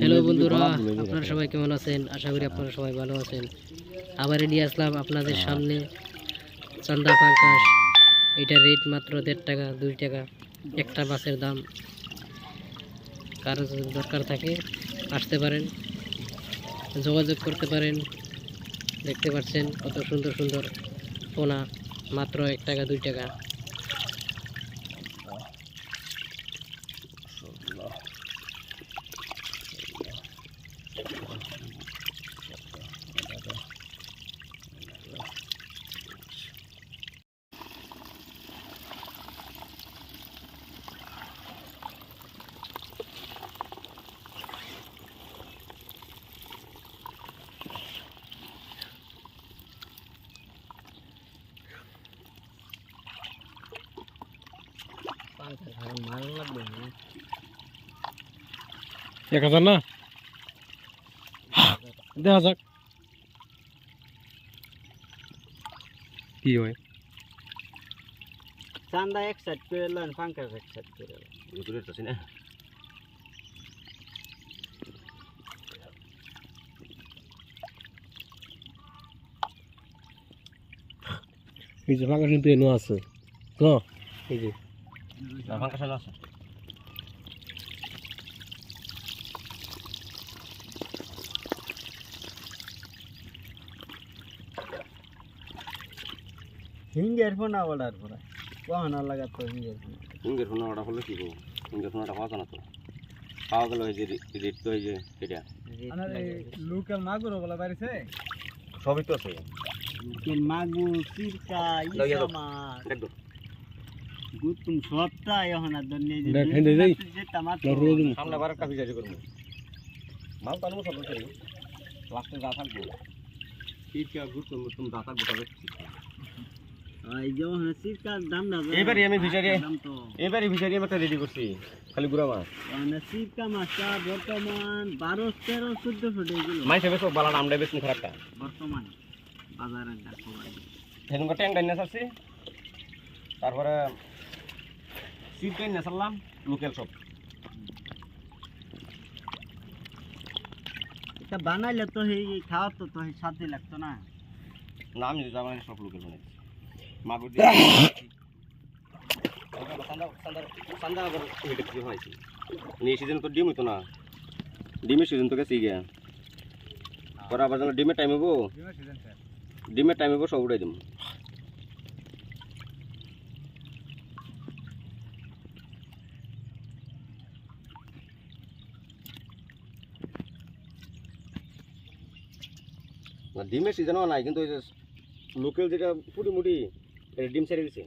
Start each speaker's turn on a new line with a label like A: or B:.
A: Hello বন্ধুরা, আপনারা সবাই কেমন আছেন? আশা করি আপনারা সবাই ভালো আছেন। আবার নিয়ে আসলাম আপনাদের সামনে চান্দা পাঙ্কাশ। এটা রেট মাত্র 1.5 টাকা 2 টাকা একটা মাছের দাম। কারো যদি দরকার থাকে আসতে পারেন, যোগাযোগ করতে পারেন। দেখতে পাচ্ছেন কত সুন্দর সুন্দর পোনা, মাত্র 1 টাকা 2 টাকা।
B: এক হাজার না দেখা যাক কি হয়।
C: চান্দা এক সাইড করে লন, পাঙ্কাশ এক সাইড করে লন।
D: এগুলো তো না
B: এই যে ফাঁকা কিন্তু এনো আছে তো, এই যে
D: ফাঁকা সাল আছে।
C: হিঙ্গের ফোনা অর্ডার করা কখনো লাগাত হিঙ্গের ফোনা।
D: ইঙ্গের ফোন অর্ডার করলে কি করবো? ইঙ্গের ফোনটা পাওয়া যায় না তো, পাওয়া গেল এই যে রেট তো এই যে এটা
C: লোকাল মাগুর বলা পারিছে,
D: সবই তো আছে।
C: লোকাল মাগুর, চিরকা, ইসা মাছ,
D: একদম
C: গুতুম সবটা এখন আর দন্নে যে
B: দেখ হেন্দে দেই
C: যেটা মাত্র
D: সামনে বার একটা ভিজারি করবো, মাল তানো সব আছে লাস্টে যা থাকবো ঠিক আছে। গুড তুমি যা থাকবো তবে
C: এই যে ওখানে চিরকার দাম না
D: এবারে আমি ভিজারি
C: দাম তো
D: এবারে ভিজারি আমি একটা রেডি করছি খালি গুড়া মাছ
C: মানে চিরকা মাছটা বর্তমান 12, 13, 1400 টাকা কিলো
D: মাছ হবে সব বালা নামটা বেশ খারাপটা
C: বর্তমান বাজারে দেখো ভাই।
D: সেদিন ট্যাঙ্ক ডাইনা ছাড়ছি, তারপরে সিট ডাইনা ছাড়লাম লোকাল সব।
C: এটা বানাইলে তো এই খাওয়া তো তো সাথে লাগতো না।
D: নাম যদি যাবেন সব লোকাল বানাইছি মাগুর দিয়ে সান্দা আবার এটা কি হয়েছে এই সিজন তো ডিম হইতো না, ডিমের সিজন তো গেছে গিয়া পরে আবার যখন ডিমের টাইম হবো সব উড়াই দেবো। ডিমের সিজনও নাই কিন্তু ওই যে লোকাল যেটা পুটি মুটি এটা ডিম ছেড়ে দিছে।